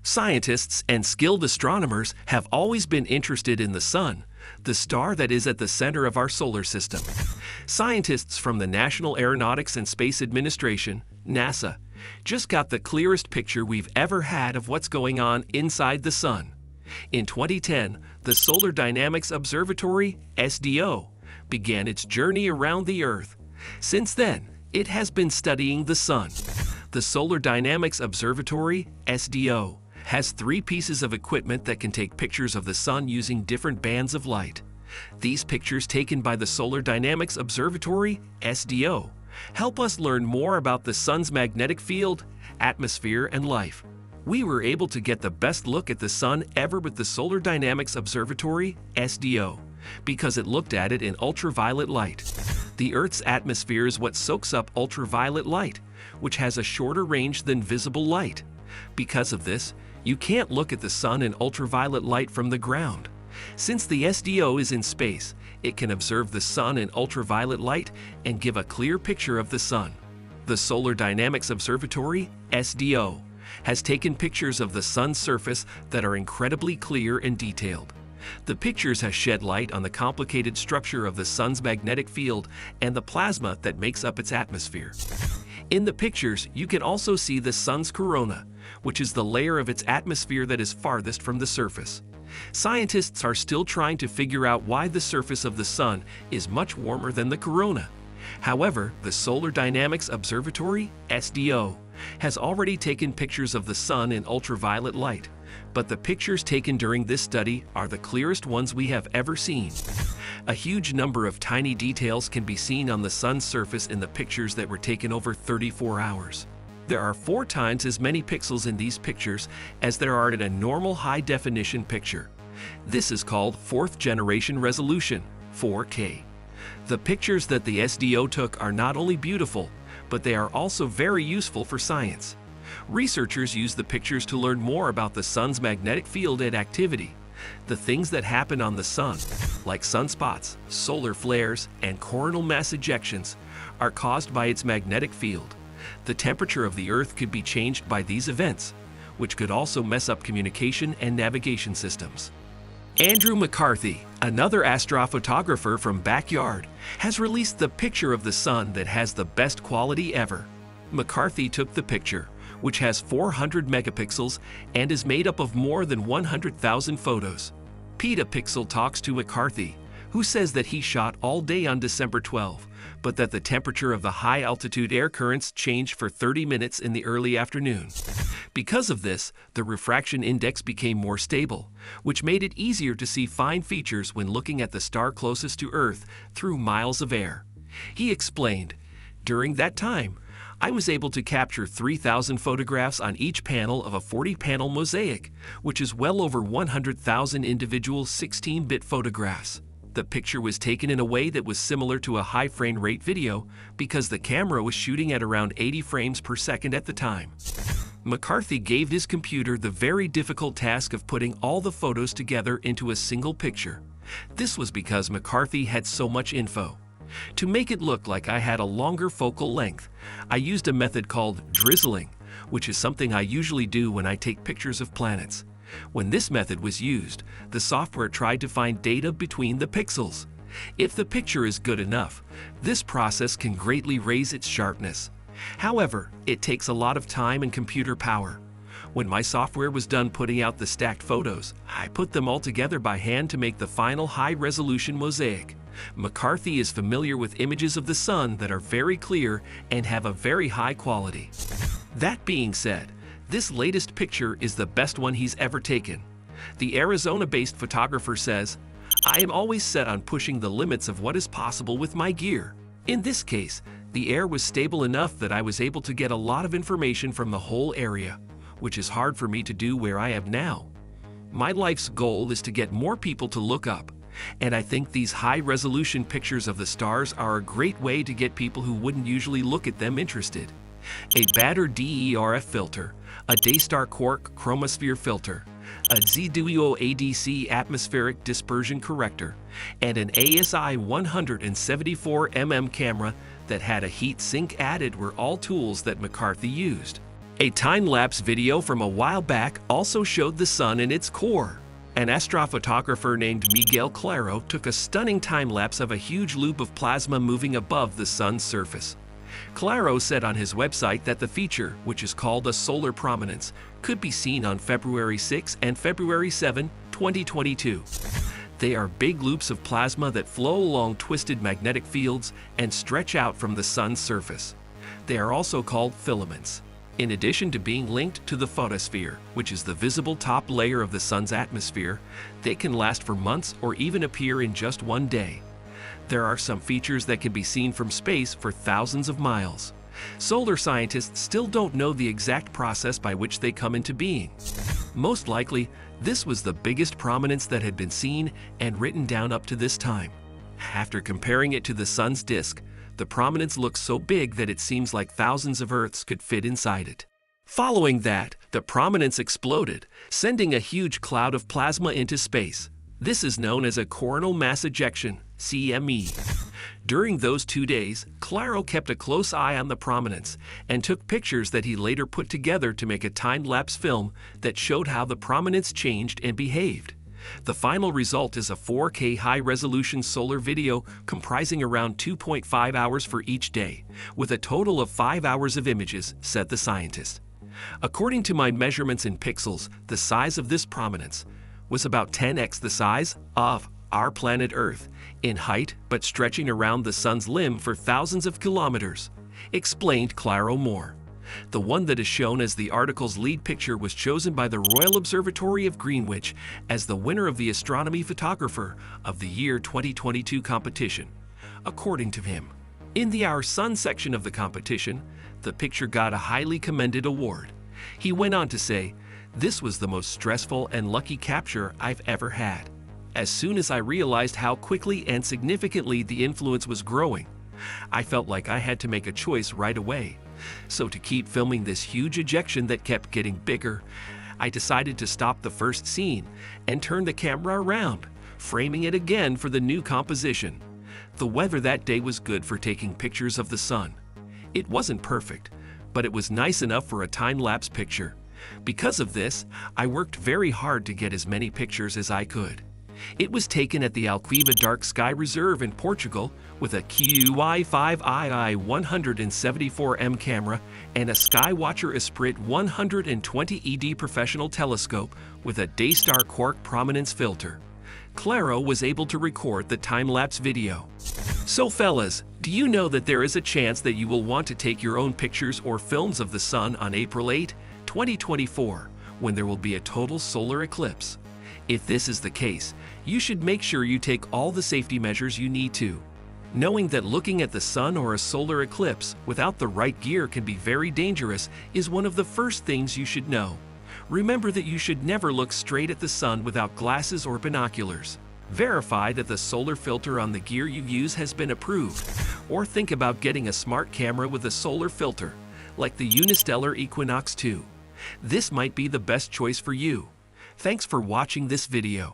Scientists and skilled astronomers have always been interested in the Sun, the star that is at the center of our solar system. Scientists from the National Aeronautics and Space Administration, NASA, just got the clearest picture we've ever had of what's going on inside the Sun. In 2010, the Solar Dynamics Observatory, SDO, began its journey around the Earth. Since then, it has been studying the Sun. The Solar Dynamics Observatory, SDO, has 3 pieces of equipment that can take pictures of the Sun using different bands of light. These pictures taken by the Solar Dynamics Observatory, SDO, help us learn more about the Sun's magnetic field, atmosphere, and life. We were able to get the best look at the Sun ever with the Solar Dynamics Observatory, SDO, because it looked at it in ultraviolet light. The Earth's atmosphere is what soaks up ultraviolet light, which has a shorter range than visible light. Because of this, you can't look at the Sun in ultraviolet light from the ground. Since the SDO is in space, it can observe the Sun in ultraviolet light and give a clear picture of the Sun. The Solar Dynamics Observatory, SDO, has taken pictures of the Sun's surface that are incredibly clear and detailed. The pictures have shed light on the complicated structure of the Sun's magnetic field and the plasma that makes up its atmosphere. In the pictures, you can also see the Sun's corona, which is the layer of its atmosphere that is farthest from the surface. Scientists are still trying to figure out why the surface of the Sun is much warmer than the corona. However, the Solar Dynamics Observatory, SDO, has already taken pictures of the Sun in ultraviolet light, but the pictures taken during this study are the clearest ones we have ever seen. A huge number of tiny details can be seen on the Sun's surface in the pictures that were taken over 34 hours. There are 4 times as many pixels in these pictures as there are in a normal high-definition picture. This is called 4th generation resolution, 4K. The pictures that the SDO took are not only beautiful, but they are also very useful for science. Researchers use the pictures to learn more about the Sun's magnetic field and activity. The things that happen on the Sun, like sunspots, solar flares, and coronal mass ejections, are caused by its magnetic field. The temperature of the Earth could be changed by these events, which could also mess up communication and navigation systems. Andrew McCarthy, another astrophotographer from Backyard, has released the picture of the Sun that has the best quality ever. McCarthy took the picture, which has 400 megapixels and is made up of more than 100,000 photos. Petapixel talks to McCarthy, who says that he shot all day on December 12, but that the temperature of the high-altitude air currents changed for 30 minutes in the early afternoon. Because of this, the refraction index became more stable, which made it easier to see fine features when looking at the star closest to Earth through miles of air. He explained, "During that time, I was able to capture 3,000 photographs on each panel of a 40-panel mosaic, which is well over 100,000 individual 16-bit photographs. The picture was taken in a way that was similar to a high frame rate video because the camera was shooting at around 80 frames per second at the time." McCarthy gave his computer the very difficult task of putting all the photos together into a single picture. This was because McCarthy had so much info. To make it look like I had a longer focal length, I used a method called drizzling, which is something I usually do when I take pictures of planets. When this method was used, the software tried to find data between the pixels. If the picture is good enough, this process can greatly raise its sharpness. However, it takes a lot of time and computer power. When my software was done putting out the stacked photos, I put them all together by hand to make the final high-resolution mosaic. McCarthy is familiar with images of the Sun that are very clear and have a very high quality. That being said, this latest picture is the best one he's ever taken. The Arizona-based photographer says, "I am always set on pushing the limits of what is possible with my gear. In this case, the air was stable enough that I was able to get a lot of information from the whole area, which is hard for me to do where I am now. My life's goal is to get more people to look up, and I think these high-resolution pictures of the stars are a great way to get people who wouldn't usually look at them interested." A Batter DERF filter, a Daystar Quark chromosphere filter, a ZDUO ADC atmospheric dispersion corrector, and an ASI 174mm camera that had a heat sink added were all tools that McCarthy used. A time-lapse video from a while back also showed the sun in its core. An astrophotographer named Miguel Claro took a stunning time-lapse of a huge loop of plasma moving above the sun's surface. Claro said on his website that the feature, which is called a solar prominence, could be seen on February 6 and February 7, 2022. They are big loops of plasma that flow along twisted magnetic fields and stretch out from the sun's surface. They are also called filaments. In addition to being linked to the photosphere, which is the visible top layer of the sun's atmosphere, they can last for months or even appear in just one day. There are some features that can be seen from space for thousands of miles. Solar scientists still don't know the exact process by which they come into being. Most likely, this was the biggest prominence that had been seen and written down up to this time. After comparing it to the sun's disk, the prominence looks so big that it seems like thousands of Earths could fit inside it. Following that, the prominence exploded, sending a huge cloud of plasma into space. This is known as a coronal mass ejection, CME. During those 2 days, Claro kept a close eye on the prominence and took pictures that he later put together to make a time-lapse film that showed how the prominence changed and behaved. The final result is a 4K high-resolution solar video comprising around 2.5 hours for each day, with a total of 5 hours of images, said the scientist. According to my measurements in pixels, the size of this prominence was about 10x the size of our planet Earth in height, but stretching around the sun's limb for thousands of kilometers, explained Claro more. The one that is shown as the article's lead picture was chosen by the Royal Observatory of Greenwich as the winner of the Astronomy Photographer of the Year 2022 competition, according to him. In the Our Sun section of the competition, the picture got a highly commended award. He went on to say, "This was the most stressful and lucky capture I've ever had. As soon as I realized how quickly and significantly the influence was growing, I felt like I had to make a choice right away. So to keep filming this huge ejection that kept getting bigger, I decided to stop the first scene and turn the camera around, framing it again for the new composition. The weather that day was good for taking pictures of the sun. It wasn't perfect, but it was nice enough for a time-lapse picture. Because of this, I worked very hard to get as many pictures as I could." It was taken at the Alquiva Dark Sky Reserve in Portugal with a QI5II 174M camera and a Skywatcher Esprit 120 ED professional telescope with a Daystar quark prominence filter. Claro was able to record the time-lapse video. So fellas, do you know that there is a chance that you will want to take your own pictures or films of the sun on April 8, 2024, when there will be a total solar eclipse? If this is the case, you should make sure you take all the safety measures you need to. Knowing that looking at the sun or a solar eclipse without the right gear can be very dangerous is one of the first things you should know. Remember that you should never look straight at the sun without glasses or binoculars. Verify that the solar filter on the gear you use has been approved, or think about getting a smart camera with a solar filter, like the Unistellar Equinox 2. This might be the best choice for you. Thanks for watching this video.